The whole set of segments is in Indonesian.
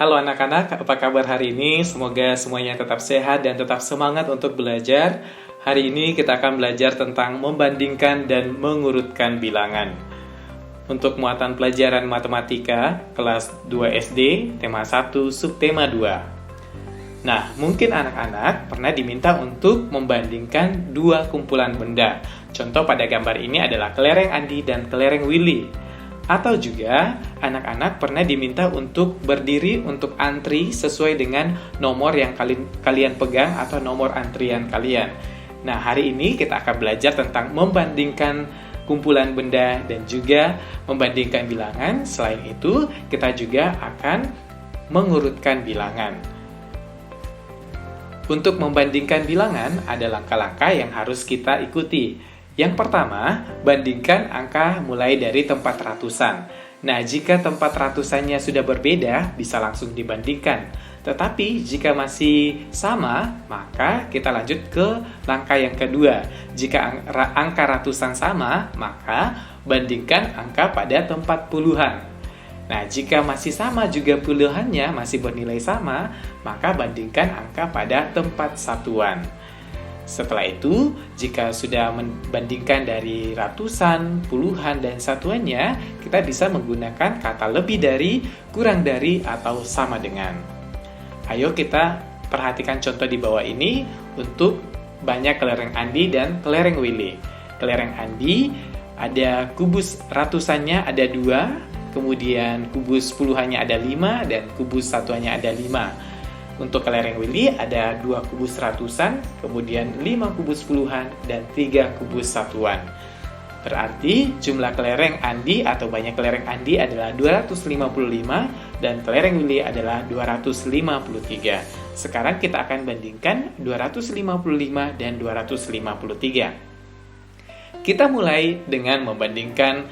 Halo anak-anak, apa kabar hari ini? Semoga semuanya tetap sehat dan tetap semangat untuk belajar. Hari ini kita akan belajar tentang membandingkan dan mengurutkan bilangan. Untuk muatan pelajaran matematika kelas 2 SD, tema 1, subtema 2. Nah, mungkin anak-anak pernah diminta untuk membandingkan dua kumpulan benda. Contoh pada gambar ini adalah kelereng Andi dan kelereng Willy. Atau juga anak-anak pernah diminta untuk berdiri untuk antri sesuai dengan nomor yang kalian pegang atau nomor antrian kalian. Nah, hari ini kita akan belajar tentang membandingkan kumpulan benda dan juga membandingkan bilangan. Selain itu, kita juga akan mengurutkan bilangan. Untuk membandingkan bilangan, ada langkah-langkah yang harus kita ikuti. Yang pertama, bandingkan angka mulai dari tempat ratusan. Nah, jika tempat ratusannya sudah berbeda, bisa langsung dibandingkan. Tetapi, jika masih sama, maka kita lanjut ke langkah yang kedua. Jika angka ratusan sama, maka bandingkan angka pada tempat puluhan. Nah, jika masih sama juga puluhannya, masih bernilai sama, maka bandingkan angka pada tempat satuan. Setelah itu, jika sudah membandingkan dari ratusan, puluhan, dan satuannya, kita bisa menggunakan kata lebih dari, kurang dari, atau sama dengan. Ayo kita perhatikan contoh di bawah ini untuk banyak kelereng Andi dan kelereng Willy. Kelereng Andi ada kubus ratusannya ada 2, kemudian kubus puluhannya ada 5, dan kubus satuannya ada 5. Untuk kelereng Willy ada 2 kubus ratusan, kemudian 5 kubus puluhan, dan 3 kubus satuan. Berarti jumlah kelereng Andi atau banyak kelereng Andi adalah 255 dan kelereng Willy adalah 253. Sekarang kita akan bandingkan 255 dan 253. Kita mulai dengan membandingkan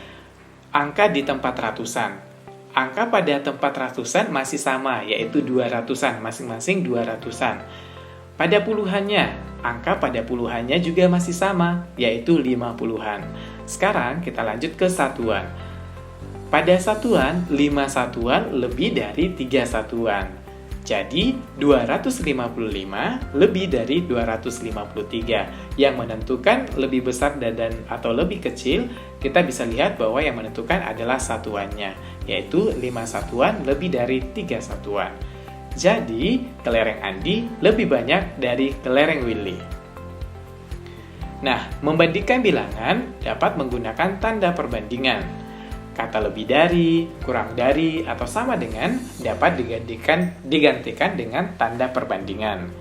angka di tempat ratusan. Angka pada tempat ratusan masih sama, yaitu 200-an, masing-masing 200-an. Pada puluhannya, angka pada puluhannya juga masih sama, yaitu 50-an. Sekarang kita lanjut ke satuan. Pada satuan, 5 satuan lebih dari 3 satuan. Jadi, 255 lebih dari 253. Yang menentukan lebih besar dan atau lebih kecil, kita bisa lihat bahwa yang menentukan adalah satuannya, yaitu 5 satuan lebih dari 3 satuan. Jadi, kelereng Andi lebih banyak dari kelereng Willy. Nah, membandingkan bilangan dapat menggunakan tanda perbandingan. Kata lebih dari, kurang dari, atau sama dengan dapat digantikan dengan tanda perbandingan.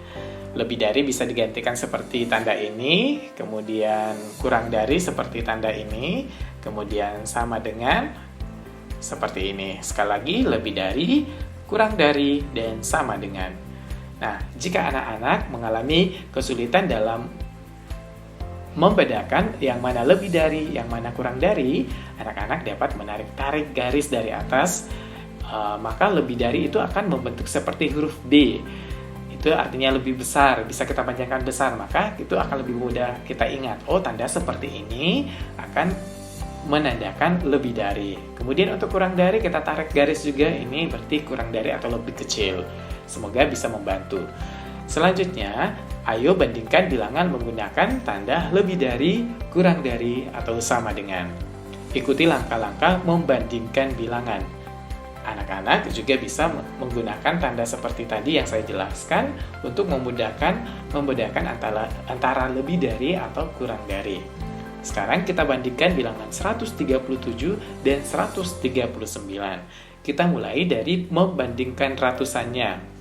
Lebih dari bisa digantikan seperti tanda ini, kemudian kurang dari seperti tanda ini, kemudian sama dengan seperti ini. Sekali lagi, lebih dari, kurang dari, dan sama dengan. Nah, jika anak-anak mengalami kesulitan dalam membedakan yang mana lebih dari, yang mana kurang dari, anak-anak dapat menarik garis dari atas, maka lebih dari itu akan membentuk seperti huruf B. Itu artinya lebih besar, bisa kita panjangkan besar, maka itu akan lebih mudah kita ingat. Oh, tanda seperti ini akan menandakan lebih dari. Kemudian untuk kurang dari, kita tarik garis juga, ini berarti kurang dari atau lebih kecil. Semoga bisa membantu. Selanjutnya, ayo bandingkan bilangan menggunakan tanda lebih dari, kurang dari, atau sama dengan. Ikuti langkah-langkah membandingkan bilangan. Anak-anak juga bisa menggunakan tanda seperti tadi yang saya jelaskan untuk memudahkan membedakan antara lebih dari atau kurang dari. Sekarang kita bandingkan bilangan 137 dan 139. Kita mulai dari membandingkan ratusannya.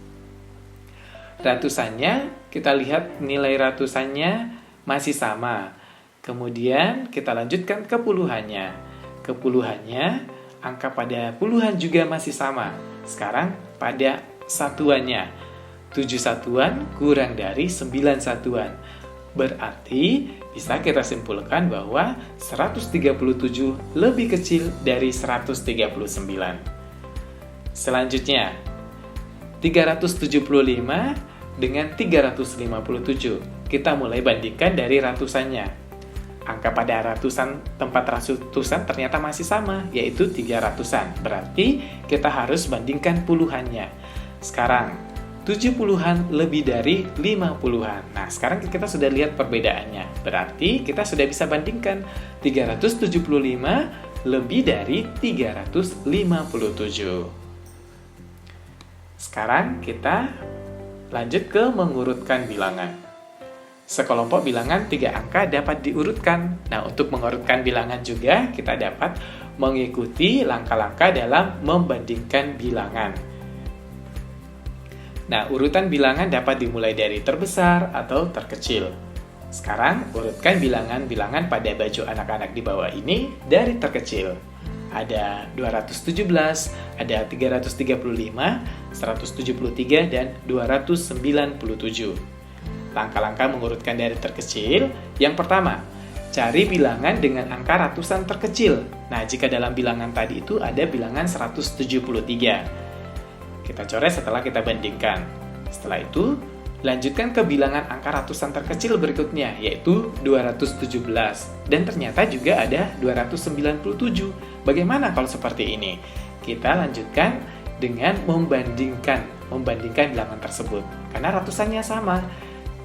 Ratusannya, kita lihat nilai ratusannya masih sama. Kemudian kita lanjutkan ke puluhannya. Kepuluhannya, angka pada puluhan juga masih sama. Sekarang pada satuannya. 7 satuan kurang dari 9 satuan. Berarti bisa kita simpulkan bahwa 137 lebih kecil dari 139. Selanjutnya, 375 dengan 357. Kita mulai bandingkan dari ratusannya. angka pada tempat ratusan ternyata masih sama, yaitu 300-an. Berarti kita harus bandingkan puluhannya. Sekarang, 70-an lebih dari 50-an. Nah, sekarang kita sudah lihat perbedaannya. Berarti kita sudah bisa bandingkan 375 lebih dari 357. Sekarang kita lanjut ke mengurutkan bilangan. Sekelompok bilangan 3 angka dapat diurutkan. Nah, untuk mengurutkan bilangan juga kita dapat mengikuti langkah-langkah dalam membandingkan bilangan. Nah, urutan bilangan dapat dimulai dari terbesar atau terkecil. Sekarang, urutkan bilangan-bilangan pada baju anak-anak di bawah ini dari terkecil. Ada 217, ada 335, 173, dan 297. Langkah-langkah mengurutkan dari terkecil. Yang pertama, cari bilangan dengan angka ratusan terkecil. Nah, jika dalam bilangan tadi itu ada bilangan 173. Kita coret setelah kita bandingkan. Setelah itu, lanjutkan ke bilangan angka ratusan terkecil berikutnya, yaitu 217. Dan ternyata juga ada 297. Bagaimana kalau seperti ini? Kita lanjutkan dengan membandingkan bilangan tersebut. Karena ratusannya sama.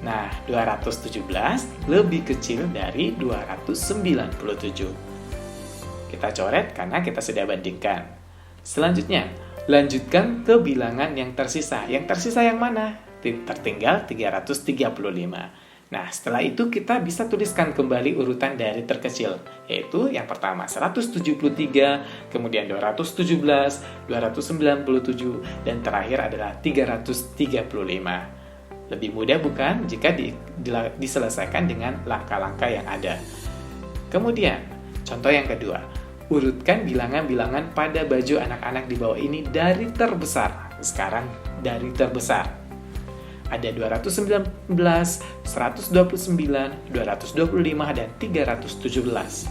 Nah, 217 lebih kecil dari 297. Kita coret karena kita sudah bandingkan. Selanjutnya, lanjutkan ke bilangan yang tersisa. Yang tersisa yang mana? Tertinggal 335. Nah, setelah itu kita bisa tuliskan kembali urutan dari terkecil, yaitu yang pertama 173, kemudian 217, 297, dan terakhir adalah 335. Lebih mudah bukan jika diselesaikan dengan langkah-langkah yang ada. Kemudian, contoh yang kedua, urutkan bilangan-bilangan pada baju anak-anak di bawah ini dari terbesar. Sekarang dari terbesar. Ada 219, 129, 225, dan 317.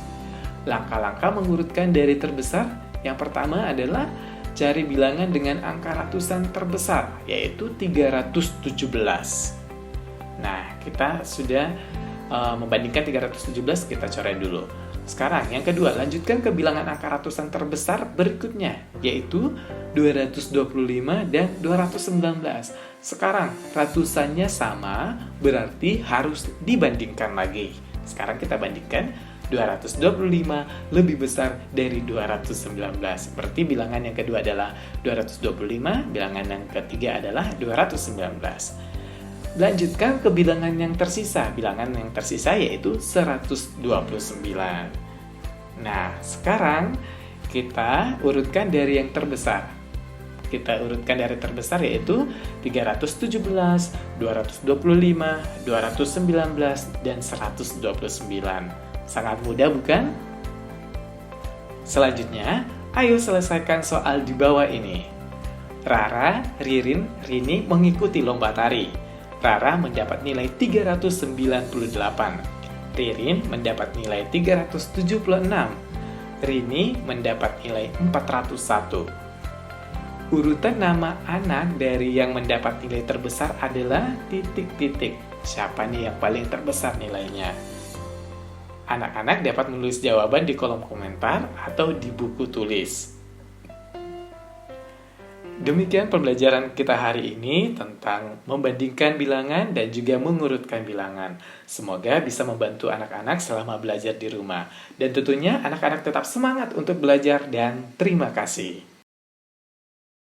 Langkah-langkah mengurutkan dari terbesar, yang pertama adalah cari bilangan dengan angka ratusan terbesar, yaitu 317. Nah, kita sudah membandingkan 317, kita coret dulu. Sekarang, yang kedua, lanjutkan ke bilangan angka ratusan terbesar berikutnya, yaitu 225 dan 219. Sekarang, ratusannya sama, berarti harus dibandingkan lagi. Sekarang kita bandingkan, 225 lebih besar dari 219. Berarti bilangan yang kedua adalah 225, bilangan yang ketiga adalah 219. Lanjutkan ke bilangan yang tersisa. Bilangan yang tersisa yaitu 129. Nah, sekarang kita urutkan dari yang terbesar. Kita urutkan dari terbesar yaitu 317, 225, 219, dan 129. Sangat mudah bukan? Selanjutnya, ayo selesaikan soal di bawah ini. Rara, Ririn, Rini mengikuti lomba tari. Rara mendapat nilai 398. Ririn mendapat nilai 376. Rini mendapat nilai 401. Urutan nama anak dari yang mendapat nilai terbesar adalah titik-titik. Siapa nih yang paling terbesar nilainya? Anak-anak dapat menulis jawaban di kolom komentar atau di buku tulis. Demikian pembelajaran kita hari ini tentang membandingkan bilangan dan juga mengurutkan bilangan. Semoga bisa membantu anak-anak selama belajar di rumah. Dan tentunya anak-anak tetap semangat untuk belajar dan terima kasih.